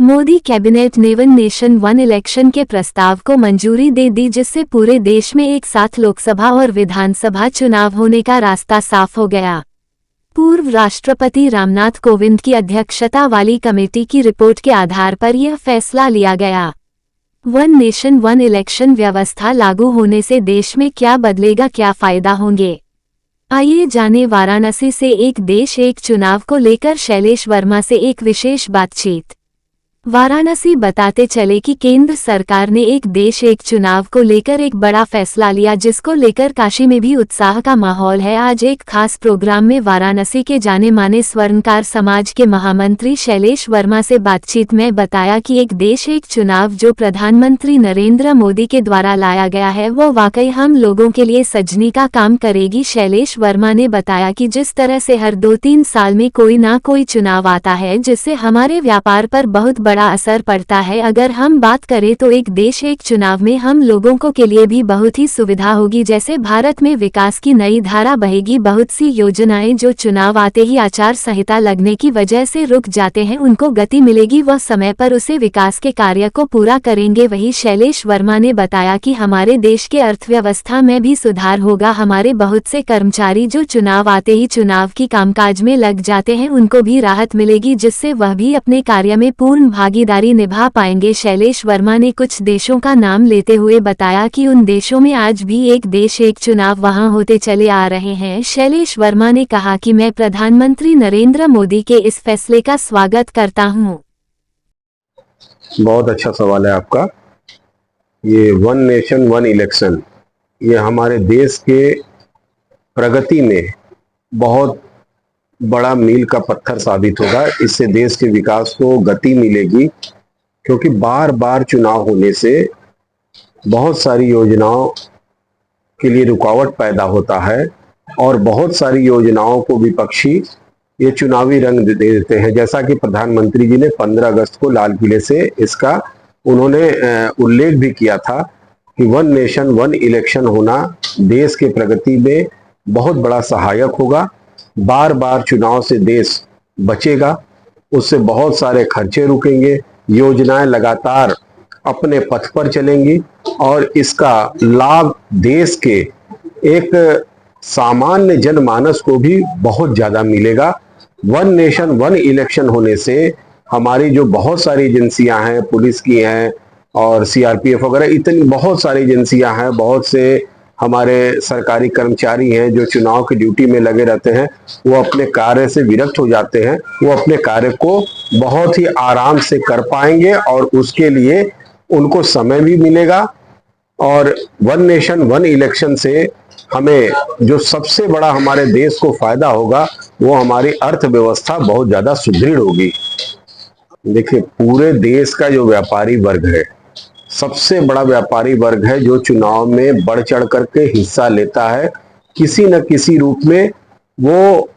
Modi cabinet ने one nation one election के प्रस्ताव को मंजूरी दे दी, जिससे पूरे देश में एक साथ लोकसभा और विधानसभा चुनाव होने का रास्ता साफ हो गया। पूर्व राष्ट्रपति रामनाथ कोविंद की अध्यक्षता वाली कमेटी की रिपोर्ट के आधार पर यह फैसला लिया गया। वन नेशन वन इलेक्शन व्यवस्था लागू होने से देश में क्या बदलेगा, क्या फायदा होंगे, आइए जाने वाराणसी से एक देश एक चुनाव को लेकर शैलेश वर्मा से एक विशेष बातचीत। वाराणसी बताते चले कि केंद्र सरकार ने एक देश एक चुनाव को लेकर एक बड़ा फैसला लिया, जिसको लेकर काशी में भी उत्साह का माहौल है। आज एक खास प्रोग्राम में वाराणसी के जाने माने स्वर्णकार समाज के महामंत्री शैलेश वर्मा से बातचीत में बताया कि एक देश एक चुनाव जो प्रधानमंत्री नरेंद्र मोदी के द्वारा लाया गया है, वो वाकई हम लोगों के लिए सजनी का काम करेगी। शैलेश वर्मा ने बताया कि जिस तरह से हर 2-3 साल में कोई ना कोई चुनाव आता है, जिससे हमारे व्यापार पर बहुत बड़ा असर पड़ता है। अगर हम बात करें तो एक देश एक चुनाव में हम लोगों को के लिए भी बहुत ही सुविधा होगी। जैसे भारत में विकास की नई धारा बहेगी, बहुत सी योजनाएं जो चुनाव आते ही आचार संहिता लगने की वजह से रुक जाते हैं, उनको गति मिलेगी, वह समय पर उसे विकास के कार्य को पूरा करेंगे। वही शैलेश वर्मा ने बताया कि हमारे देश के अर्थव्यवस्था में भी सुधार होगा। हमारे बहुत से कर्मचारी जो चुनाव आते ही चुनाव की कामकाज में लग जाते हैं, उनको भी राहत मिलेगी, जिससे वह भी अपने कार्य में पूर्ण भागीदारी निभा पाएंगे। शैलेश वर्मा ने कुछ देशों का नाम लेते हुए बताया कि उन देशों में आज भी एक देश एक चुनाव वहां होते चले आ रहे हैं। शैलेश वर्मा ने कहा कि मैं प्रधानमंत्री नरेंद्र मोदी के इस फैसले का स्वागत करता हूं। बहुत अच्छा सवाल है आपका। ये वन नेशन वन इलेक्शन, ये हमारे देश के प्रगति में बहुत बड़ा मील का पत्थर साबित होगा। इससे देश के विकास को गति मिलेगी, क्योंकि बार बार चुनाव होने से बहुत सारी योजनाओं के लिए रुकावट पैदा होता है और बहुत सारी योजनाओं को विपक्षी ये चुनावी रंग दे देते हैं। जैसा कि प्रधानमंत्री जी ने 15 अगस्त को लाल किले से इसका उन्होंने उल्लेख भी किया था कि वन नेशन वन इलेक्शन होना देश के प्रगति में बहुत बड़ा सहायक होगा। बार बार चुनाव से देश बचेगा, उससे बहुत सारे खर्चे रुकेंगे, योजनाएं लगातार अपने पथ पर चलेंगी और इसका लाभ देश के एक सामान्य जनमानस को भी बहुत ज्यादा मिलेगा। वन नेशन वन इलेक्शन होने से हमारी जो बहुत सारी एजेंसियां हैं, पुलिस की हैं और सीआरपीएफ वगैरह, इतनी बहुत सारी एजेंसियां हैं, बहुत से हमारे सरकारी कर्मचारी हैं जो चुनाव की ड्यूटी में लगे रहते हैं, वो अपने कार्य से विरक्त हो जाते हैं। वो अपने कार्य को बहुत ही आराम से कर पाएंगे और उसके लिए उनको समय भी मिलेगा। और वन नेशन वन इलेक्शन से हमें जो सबसे बड़ा हमारे देश को फायदा होगा, वो हमारी अर्थव्यवस्था बहुत ज्यादा सुदृढ़ होगी। देखिए, पूरे देश का जो व्यापारी वर्ग है, सबसे बड़ा व्यापारी वर्ग है जो चुनाव में बढ़ चढ़ करके हिस्सा लेता है, किसी न किसी रूप में वो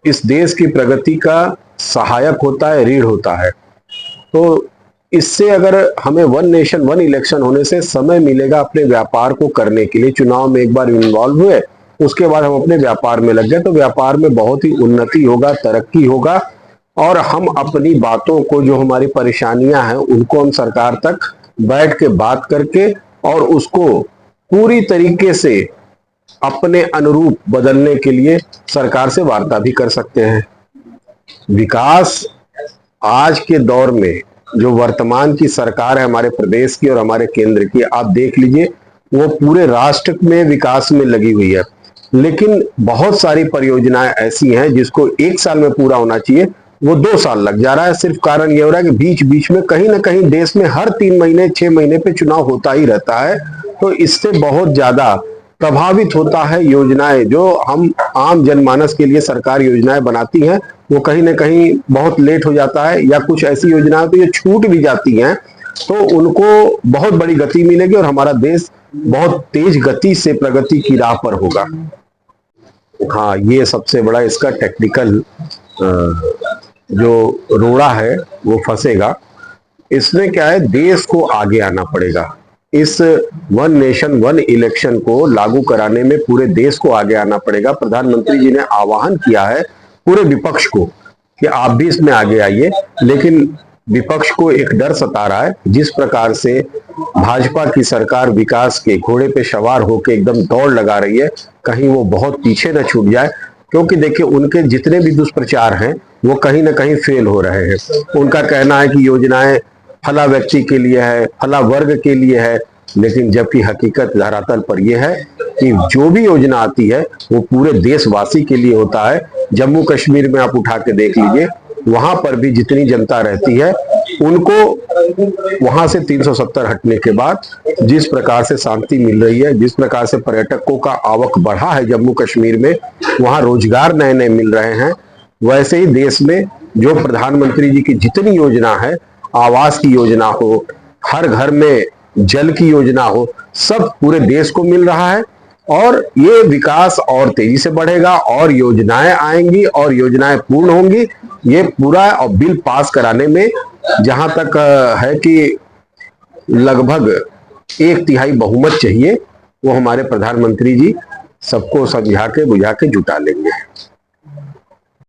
इस देश की प्रगति का सहायक होता है, रीढ़ होता है। तो इससे अगर हमें वन नेशन वन इलेक्शन होने से समय मिलेगा अपने व्यापार को करने के लिए। चुनाव में एक बार इन्वॉल्व हुए, उसके बाद हम अपने व्यापार में लग गए, तो व्यापार में बहुत ही उन्नति होगा, तरक्की होगा और हम अपनी बातों को, जो हमारी परेशानियां हैं, उनको हम सरकार तक बैठ के बात करके और उसको पूरी तरीके से अपने अनुरूप बदलने के लिए सरकार से वार्ता भी कर सकते हैं। विकास आज के दौर में जो वर्तमान की सरकार है हमारे प्रदेश की और हमारे केंद्र की, आप देख लीजिए, वो पूरे राष्ट्र में विकास में लगी हुई है, लेकिन बहुत सारी परियोजनाएं ऐसी हैं जिसको 1 साल में पूरा होना चाहिए, वो 2 साल लग जा रहा है। सिर्फ कारण ये हो रहा है कि बीच बीच में कहीं ना कहीं देश में हर 3 महीने 6 महीने पे चुनाव होता ही रहता है। तो इससे बहुत ज्यादा प्रभावित होता है योजनाएं जो हम आम जनमानस के लिए सरकार योजनाएं बनाती हैं, वो कहीं ना कहीं बहुत लेट हो जाता है, या कुछ ऐसी योजनाएं तो ये छूट भी जाती हैं, तो उनको बहुत बड़ी गति मिलेगी और हमारा देश बहुत तेज गति से प्रगति की राह पर होगा। हाँ, ये सबसे बड़ा इसका टेक्निकल जो रोड़ा है वो फंसेगा। इसमें क्या है, देश को आगे आना पड़ेगा। इस वन नेशन वन इलेक्शन को लागू कराने में पूरे देश को आगे आना पड़ेगा। प्रधानमंत्री जी ने आह्वान किया है पूरे विपक्ष को कि आप भी इसमें आगे आइए, लेकिन विपक्ष को एक डर सता रहा है। जिस प्रकार से भाजपा की सरकार विकास के घोड़े पे सवार होकर एकदम दौड़ लगा रही है, कहीं वो बहुत पीछे न छूट जाए, क्योंकि देखिए उनके जितने भी दुष्प्रचार हैं वो कहीं ना कहीं फेल हो रहे हैं। उनका कहना है कि योजनाएं फला व्यक्ति के लिए है, फला वर्ग के लिए है, लेकिन जबकि हकीकत धरातल पर यह है कि जो भी योजना आती है वो पूरे देशवासी के लिए होता है। जम्मू कश्मीर में आप उठा के देख लीजिए, वहां पर भी जितनी जनता रहती है उनको वहां से 370 हटने के बाद जिस प्रकार से शांति मिल रही है, जिस प्रकार से पर्यटकों का आवक बढ़ा है जम्मू कश्मीर में, वहां रोजगार नए नए मिल रहे हैं, वैसे ही देश में जो प्रधानमंत्री जी की जितनी योजना है, आवास की योजना हो, हर घर में जल की योजना हो, सब पूरे देश को मिल रहा है। और ये विकास और तेजी से बढ़ेगा और योजनाएं आएंगी और योजनाएं पूर्ण होंगी। ये पूरा बिल पास कराने में जहां तक है कि लगभग 1/3 बहुमत चाहिए, वो हमारे प्रधानमंत्री जी सबको समझा के बुझा के जुटा लेंगे।